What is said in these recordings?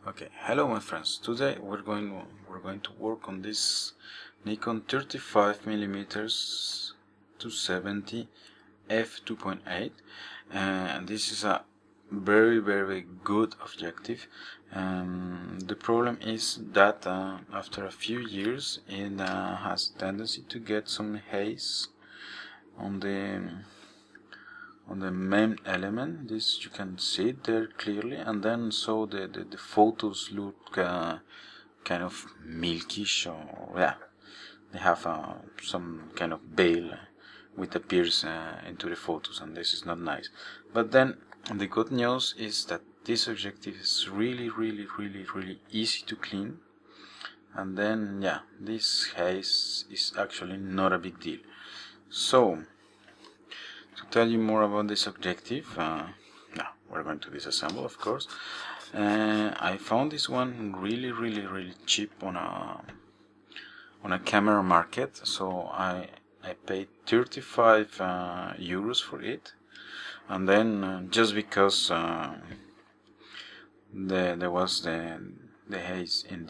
Okay, hello my friends. Today we're going to work on this Nikon 35mm 270 f2.8, and this is a very good objective. The problem is that after a few years it has tendency to get some haze on the main element. This you can see it there clearly, and then so the photos look kind of milkish, or yeah, they have some kind of veil which appears into the photos, and this is not nice. But then the good news is that this objective is really easy to clean, and then yeah, this haze is actually not a big deal. So to tell you more about this objective, we're going to disassemble, of course. I found this one really cheap on a camera market, so I paid 35 euros for it, and then just because there was the haze in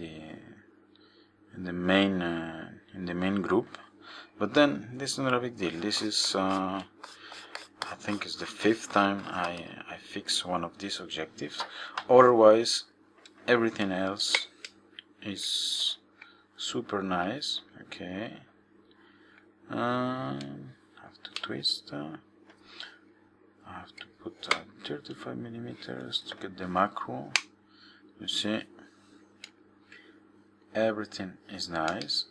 the main group, but then this is not a big deal. This is I think it's the 5th time I fix one of these objectives. Otherwise, everything else is super nice. Okay, have to twist. I have to put 35mm to get the macro. You see, everything is nice.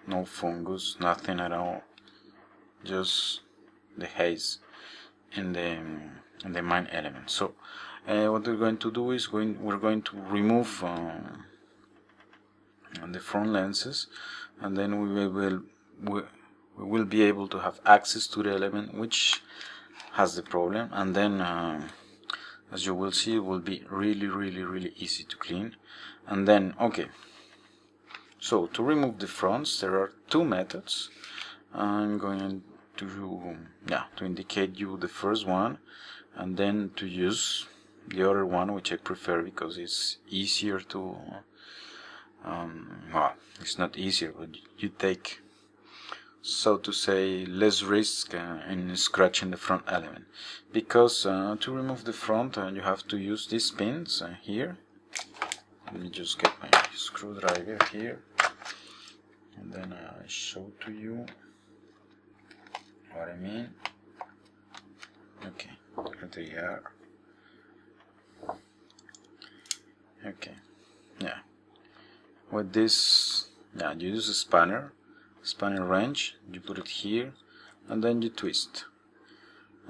No fungus, nothing at all. Just the haze in the main element. So what we're going to do is we're going to remove the front lenses, and then we will be able to have access to the element which has the problem, and then as you will see, it will be really easy to clean. And then okay, so to remove the fronts there are two methods. I'm going to indicate you the first one, and then to use the other one, which I prefer because it's easier to well, it's not easier, but you take, so to say, less risk in scratching the front element, because to remove the front you have to use these pins here. Let me just get my screwdriver here, and then I show to you what I mean. Okay, here they are. Okay, yeah. With this, yeah, you use a spanner wrench. You put it here, and then you twist.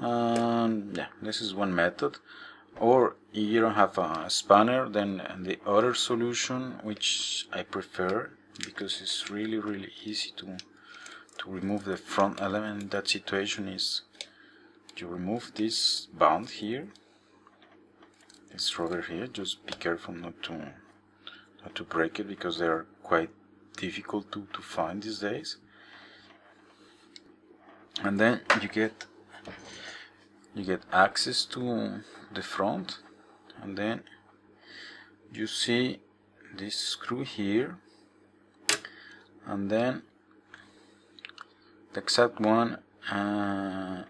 Yeah, this is one method. Or if you don't have a spanner, then the other solution, which I prefer because it's really easy to remove the front element in that situation, is you remove this band here, this rubber here. Just be careful not to break it, because they are quite difficult to find these days. And then you get access to the front, and then you see this screw here, and then the exact one at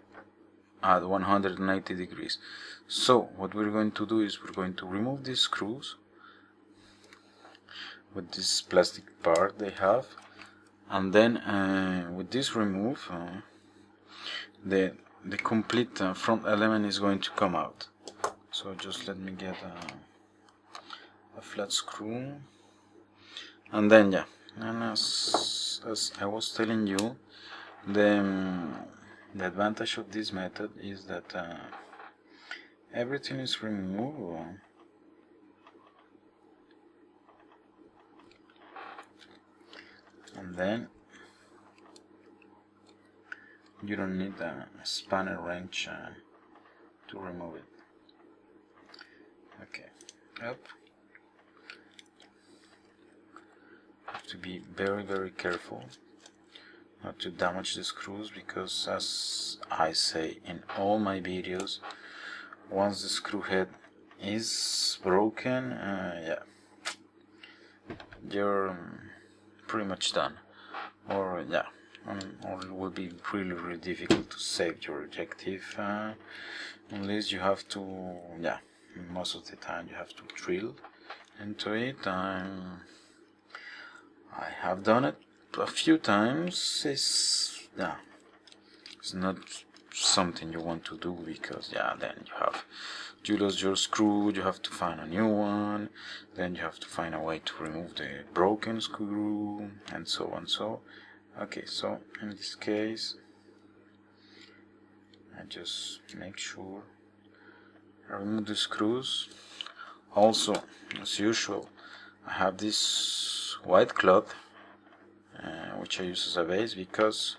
180 degrees. So what we're going to do is we're going to remove these screws with this plastic part they have, and then with this remove the complete front element is going to come out. So just let me get a flat screw, and then yeah, and as I was telling you, the advantage of this method is that everything is removed, and then you don't need a spanner wrench to remove it. Okay, up. Have to be very careful not to damage the screws, because as I say in all my videos, once the screw head is broken, yeah, you're pretty much done. Or yeah, or it will be really difficult to save your objective, unless you have to, yeah, most of the time you have to drill into it. I have done it a few times. It's not something you want to do, because yeah, then you lose your screw, you have to find a new one, then you have to find a way to remove the broken screw, and so on. So okay, so in this case I just make sure I remove the screws. Also, as usual, I have this white cloth, which I use as a base, because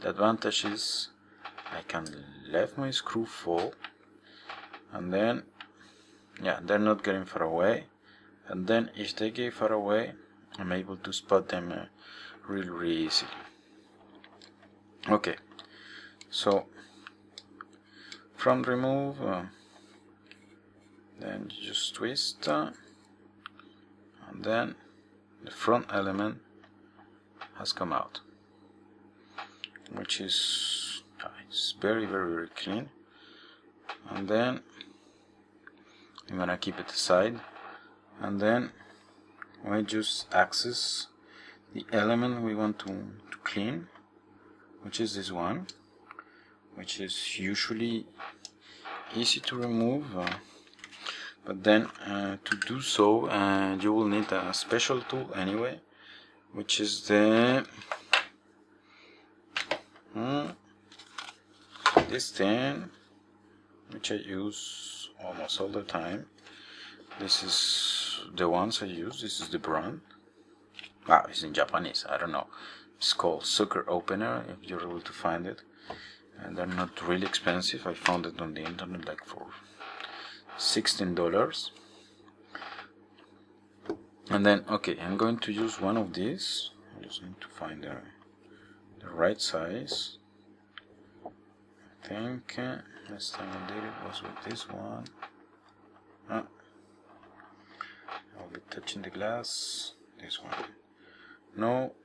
the advantage is I can let my screw fall, and then yeah, they're not getting far away, and then if they get far away, I'm able to spot them really easily. Okay, so from remove, then you just twist, and then the front element has come out, which is it's very clean. And then I'm gonna keep it aside, and then we just access the element we want to clean, which is this one, which is usually easy to remove, but then to do so you will need a special tool anyway, which is the this thing, which I use almost all the time. This is the ones I use. This is the brand. It's in Japanese, I don't know. It's called Sucker Opener, if you're able to find it. And they're not really expensive. I found it on the internet like for $16. And then, okay, I'm going to use one of these. I just need to find the right size. I think last time I did it was with this one. I'll be touching the glass. This one, no.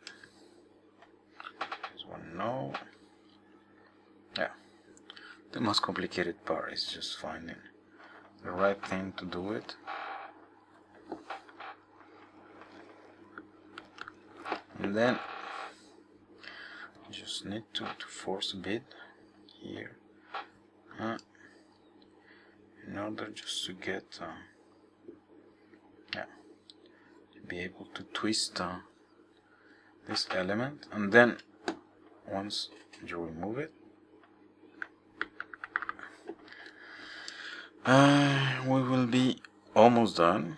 This one, no. Yeah, the most complicated part is just finding the right thing to do it. And then you just need to force a bit here, in order just to get to be able to twist this element. And then once you remove it, we will be almost done.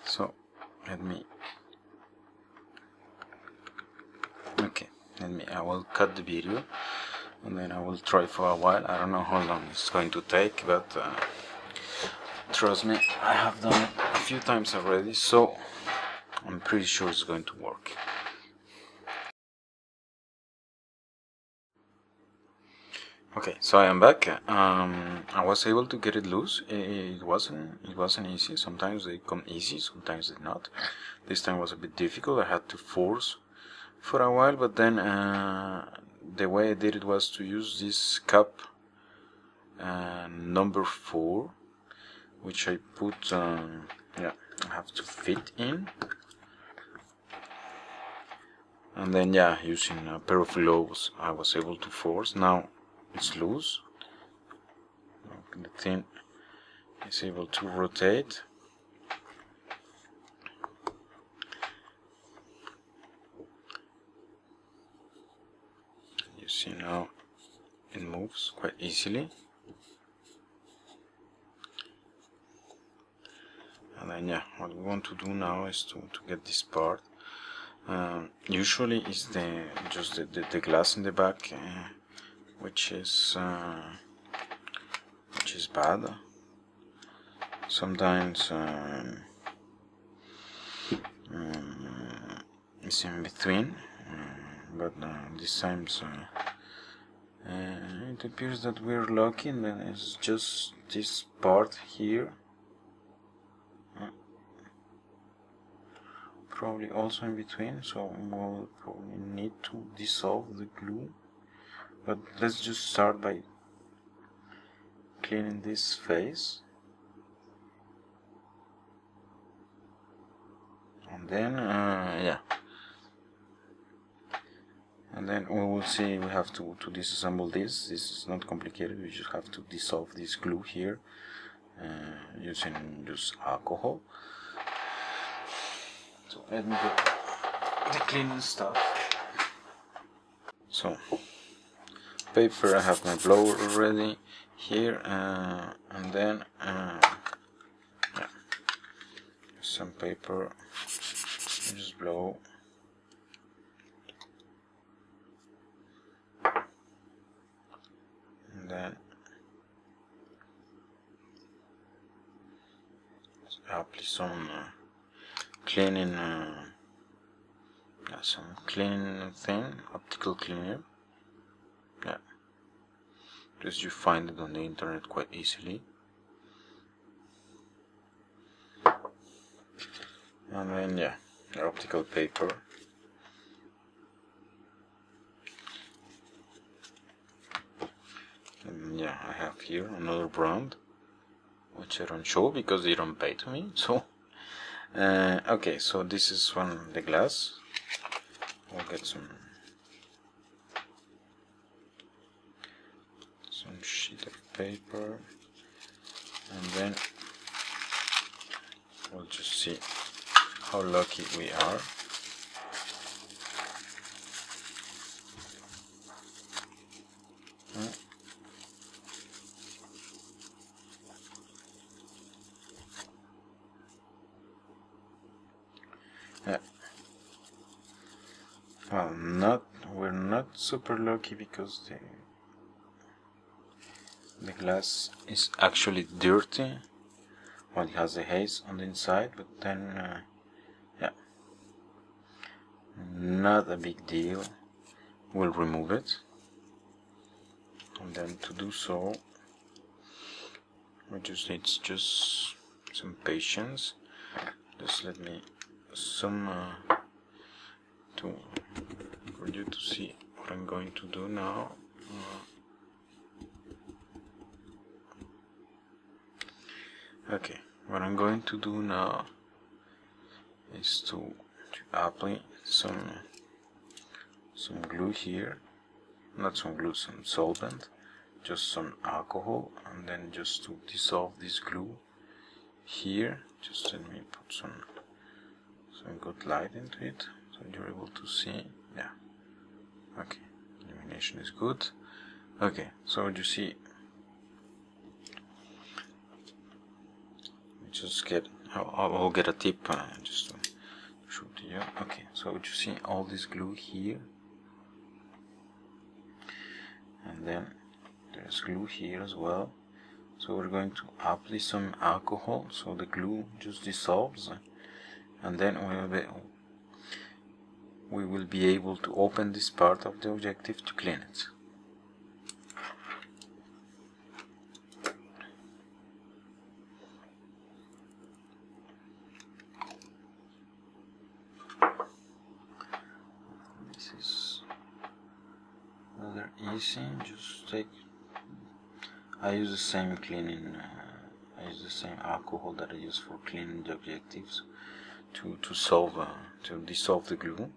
So I will cut the video, and then I will try for a while. I don't know how long it's going to take, but trust me, I have done it a few times already, so I'm pretty sure it's going to work. Okay, so I am back. I was able to get it loose. It wasn't easy. Sometimes they come easy, sometimes they not. This time was a bit difficult. I had to force for a while, but then the way I did it was to use this cup number 4, which I put I have to fit in, and then using a pair of gloves I was able to force. Now it's loose. The thing is able to rotate. You see now it moves quite easily. And then what we want to do now is to get this part. Usually it's just the glass in the back, which is bad. Sometimes it's in between, but these times It appears that we're lucky, and then it's just this part here. Probably also in between, so we'll probably need to dissolve the glue. But let's just start by cleaning this face. And then, yeah. And then we will see we have to disassemble this. This is not complicated, we just have to dissolve this glue here using just alcohol. So let me get the cleaning stuff. So, paper, I have my blower already here, and then yeah, some paper, just blow. And then apply some cleaning, some cleaning thing, optical cleaner. Yeah, just you find it on the internet quite easily. And then yeah, the optical paper. And yeah, I have here another brand, which I don't show because they don't pay to me. So okay, so this is the glass. We'll get some sheet of paper, and then we'll just see how lucky we are. Yeah. Well, we're not super lucky because the glass is actually dirty. Well, it has a haze on the inside, but then yeah, not a big deal. We'll remove it, and then to do so we just need some patience. Just let me for you to see what I'm going to do now. Okay, what I'm going to do now is to apply some glue here, not some glue, some solvent, just some alcohol, and then just to dissolve this glue here. Just let me put some good light into it so you're able to see. Yeah, okay, illumination is good. Okay, so you see, just I'll get a tip just to show to you. Okay, so you see all this glue here, and then there's glue here as well. So we're going to apply some alcohol so the glue just dissolves, and then we will be able to open this part of the objective to clean it. This is rather easy. Just I use the same cleaning. I use the same alcohol that I use for cleaning the objectives to dissolve the glue.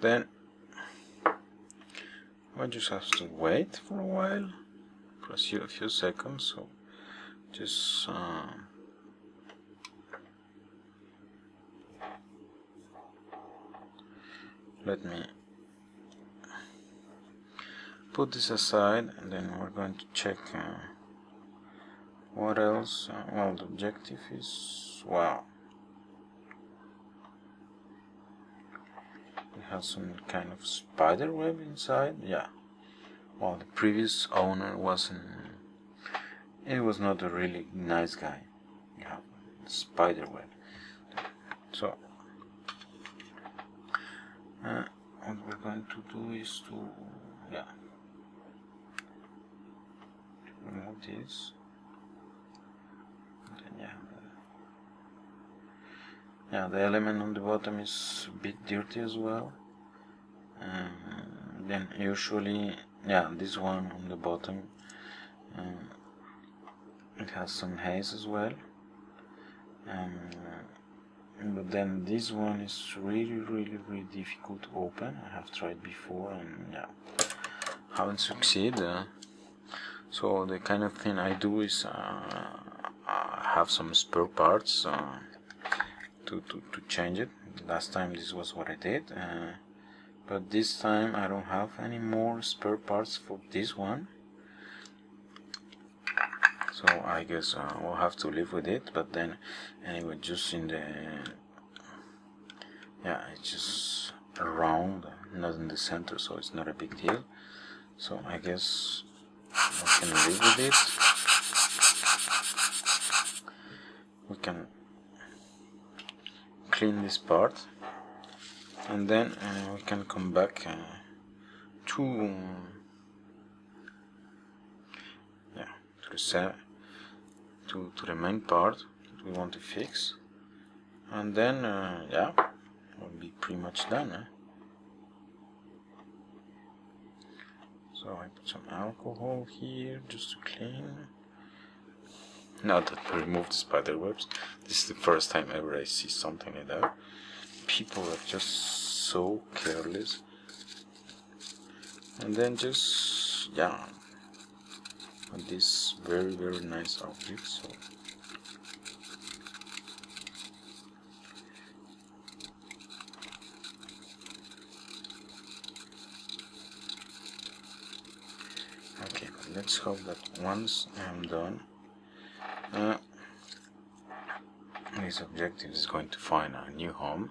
Then I just have to wait for a while, for a few seconds. So just let me put this aside, and then we're going to check what else. Well, the objective is, wow, has some kind of spider web inside. Yeah. Well, the previous owner wasn't. He was not a really nice guy. You have spider web. So what we're going to do is to remove this. And then the element on the bottom is a bit dirty as well. Then usually this one on the bottom, it has some haze as well. But then this one is really difficult to open. I have tried before and haven't succeeded. So the kind of thing I do is I have some spare parts to change it. Last time this was what I did, but this time I don't have any more spare parts for this one. So I guess we'll have to live with it. But then anyway, just in the it's just around, not in the center, so it's not a big deal. So I guess we can live with it. We can clean this part, and then we can come back to the main part that we want to fix, and then we'll be pretty much done. So I put some alcohol here just to clean. Now that we removed the spider webs, this is the first time ever I see something like that. People are just so careless. And then just this very nice object. So okay, let's hope that once I'm done, this objective is going to find a new home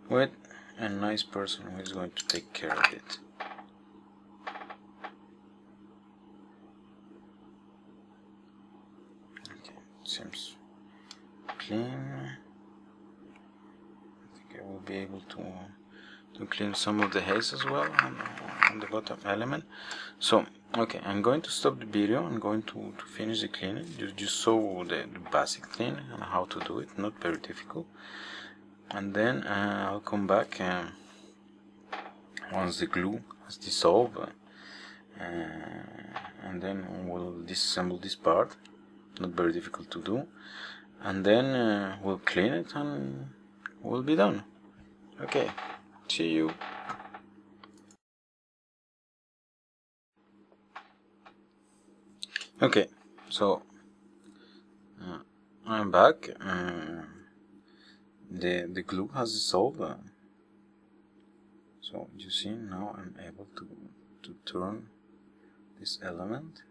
with a nice person who is going to take care of it. Okay, seems clean. I think I will be able to clean some of the haze as well on the bottom element. So okay, I'm going to stop the video. I'm going to finish the cleaning. Just show the basic thing and how to do it, not very difficult. And then I'll come back once the glue has dissolved, and then we'll disassemble this part, not very difficult to do, and then we'll clean it and we'll be done. Okay, see you. Okay, so I'm back. The glue has dissolved, so you see now I'm able to turn this element.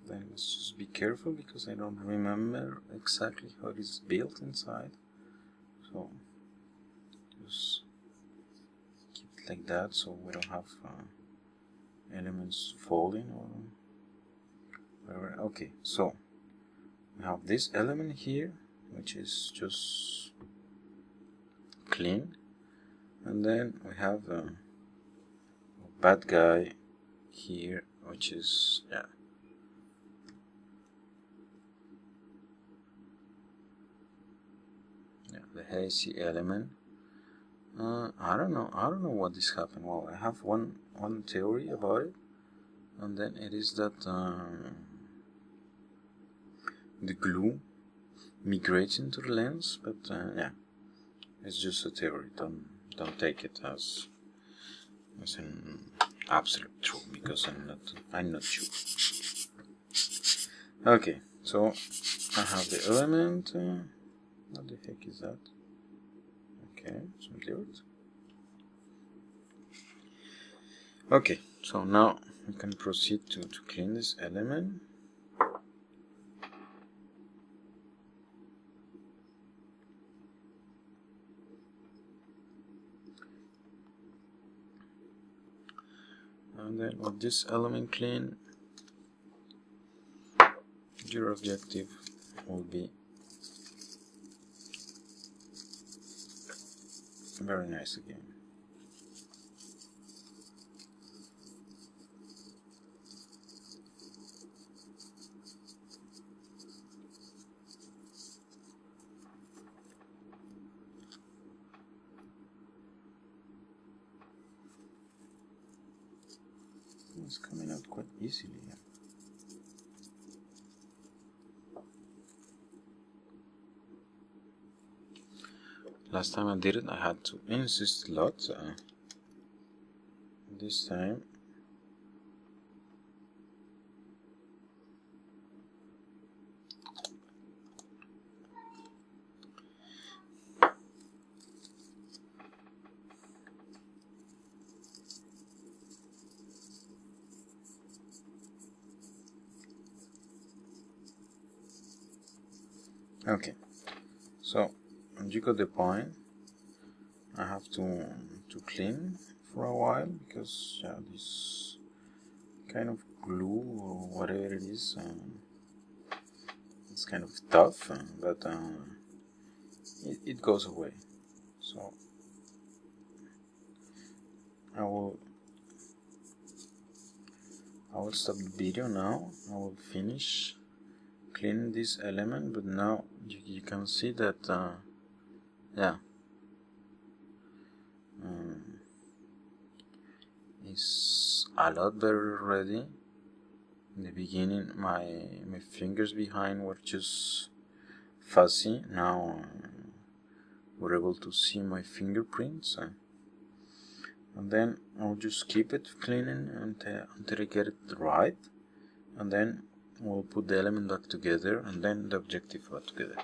Then let's just be careful because I don't remember exactly how it is built inside, so just keep it like that so we don't have elements falling or whatever. Okay, so we have this element here which is just clean, and then we have a bad guy here which is the hazy element. I don't know what this happened. Well, I have one theory about it, and then it is that the glue migrates into the lens, but it's just a theory. Don't take it as an absolute truth, because I'm not sure. Okay, so I have the element. What the heck is that? Okay, some dirt. Okay, so now we can proceed to clean this element. And then with this element clean, your objective will be very nice again. It's coming out quite easily. Last time I did it, I had to insist a lot. This time, okay. So you got the point. I have to clean for a while because this kind of glue or whatever it is, it's kind of tough, but it goes away. So I will stop the video now. I will finish cleaning this element, but now you can see that it's a lot better already. In the beginning my fingers behind were just fuzzy. Now we're able to see my fingerprints, and then I'll just keep it cleaning until I get it right, and then we'll put the element back together and then the objective back together.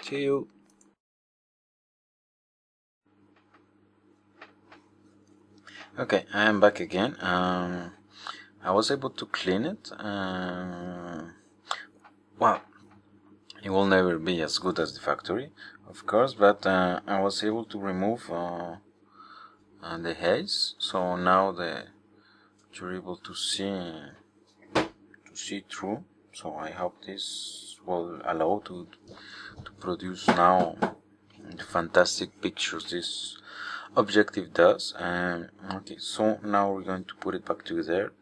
See you. Okay, I am back again. I was able to clean it. Well, it will never be as good as the factory, of course, but I was able to remove the haze, so now you're able to see through. So I hope this will allow to produce now the fantastic pictures this objective does. Okay, so now we're going to put it back together.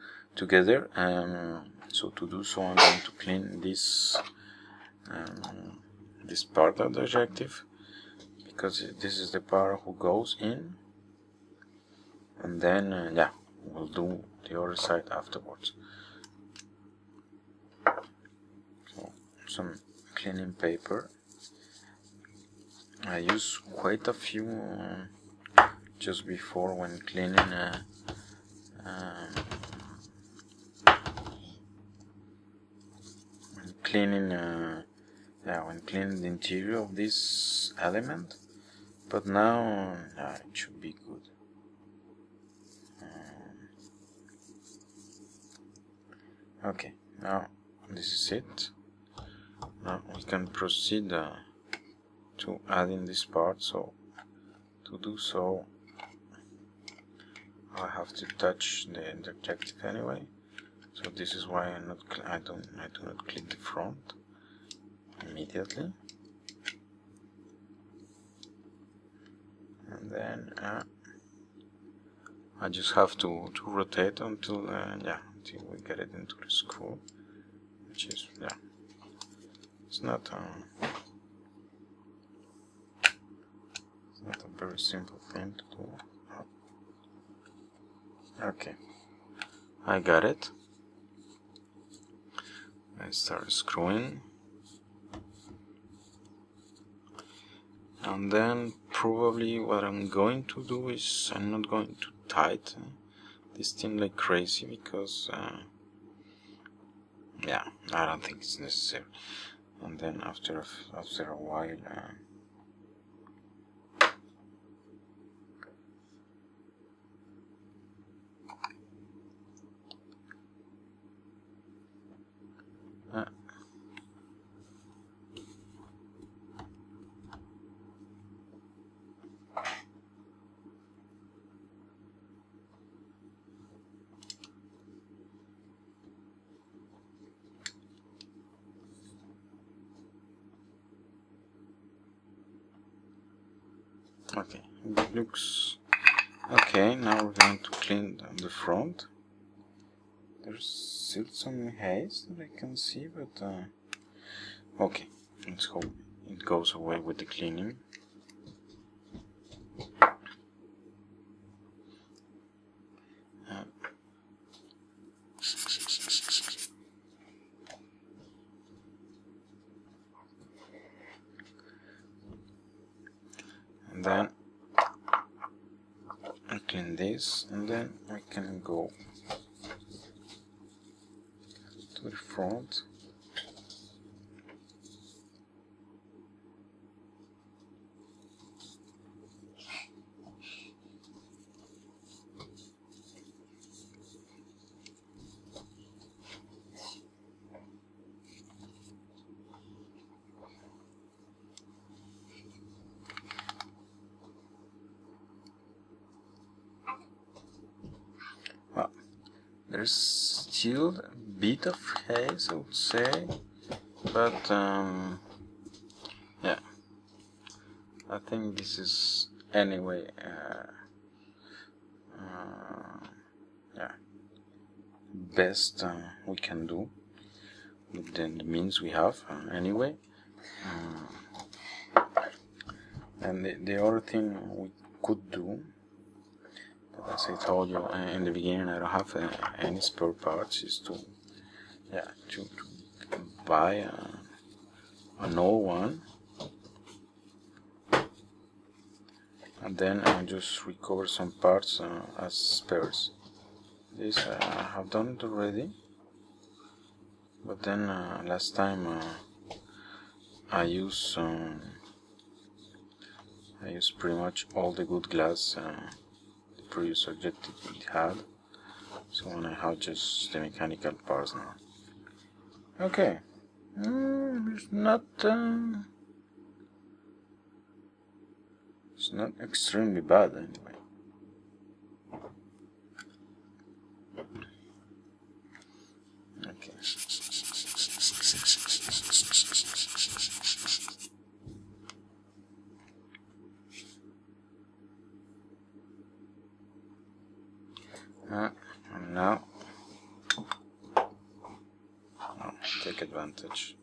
So to do so, I'm going to clean this part of the objective, because this is the part who goes in, and then we'll do the other side afterwards. So some cleaning paper. I use quite a few just before when cleaning when cleaning the interior of this element, but now it should be good. Okay, now this is it. Now we can proceed to add in this part. So to do so, I have to touch the objective anyway. So this is why I do not click the front immediately, and then I just have to rotate until we get it into the screw, which is it's not a very simple thing to do. Okay, I got it. I start screwing, and then probably what I'm going to do is I'm not going to tighten this thing like crazy, because I don't think it's necessary. And then after a while Okay, it looks okay. Now we're going to clean the front. There's still some haze that I can see, but okay, let's hope it goes away with the cleaning. And then I clean this, and then I can go to the front. Well, there's still a bit of haze, I would say, but yeah, I think this is anyway yeah, best we can do with the means we have anyway. And the other thing we could do, but as I told you in the beginning, I don't have any spare parts, is to buy an old one, and then just recover some parts as spares. This I have done it already, but then last time I used pretty much all the good glass the previous objective it had, so I have just the mechanical parts now. Okay, it's not extremely bad anyway. Okay. And now I'll take advantage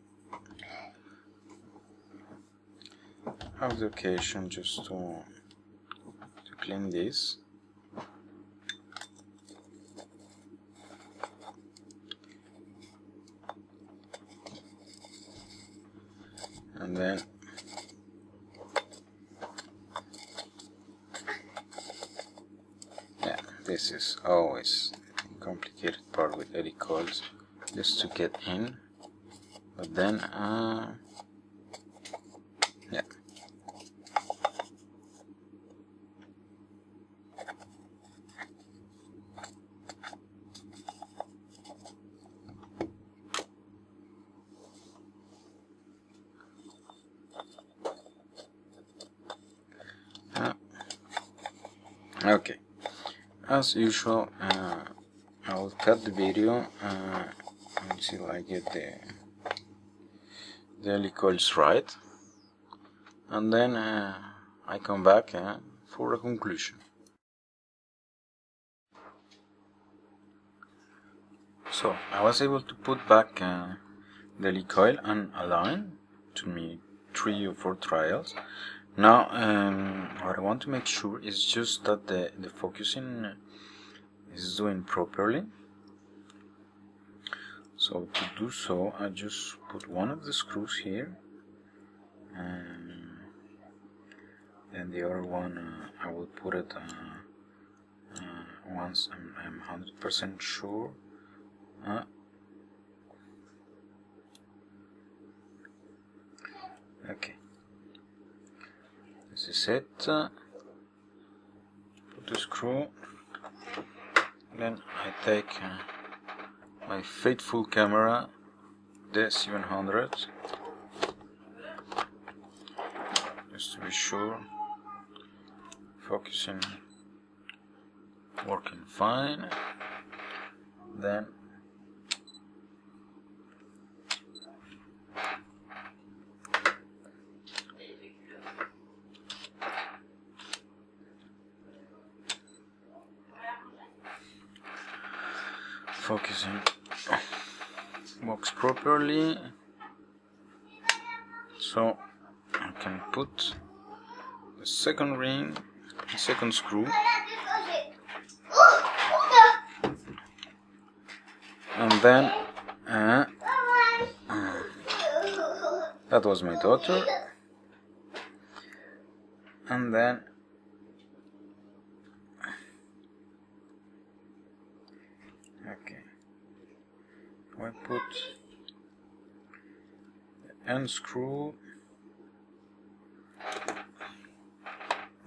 of the occasion just to clean this. And then yeah, this is always a complicated part with eddy coils, just to get in, but then yeah. Okay, as usual, I will cut the video until I get the helicoils right, and then I come back for a conclusion. So I was able to put back the helicoil and align to me 3 or 4 trials. Now what I want to make sure is just that the focusing is doing properly. So to do so, I just put one of the screws here, and then the other one I will put it once I'm 100% sure. Okay, this is it. Put the screw, then I take my faithful camera, the 700, just to be sure, focusing, working fine. Then focusing works properly, so I can put the second ring, the second screw, and then that was my daughter, and then okay, I put the end screw,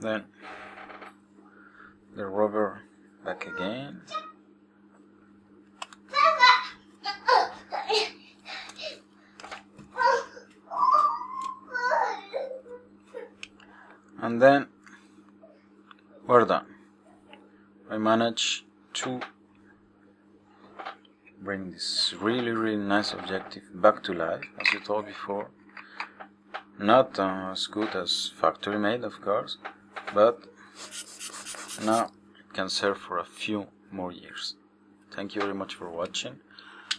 then the rubber back again, and then we're done. I managed to bring this really nice objective back to life, as I told before. Not as good as factory made, of course, but now it can serve for a few more years. Thank you very much for watching,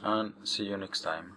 and see you next time.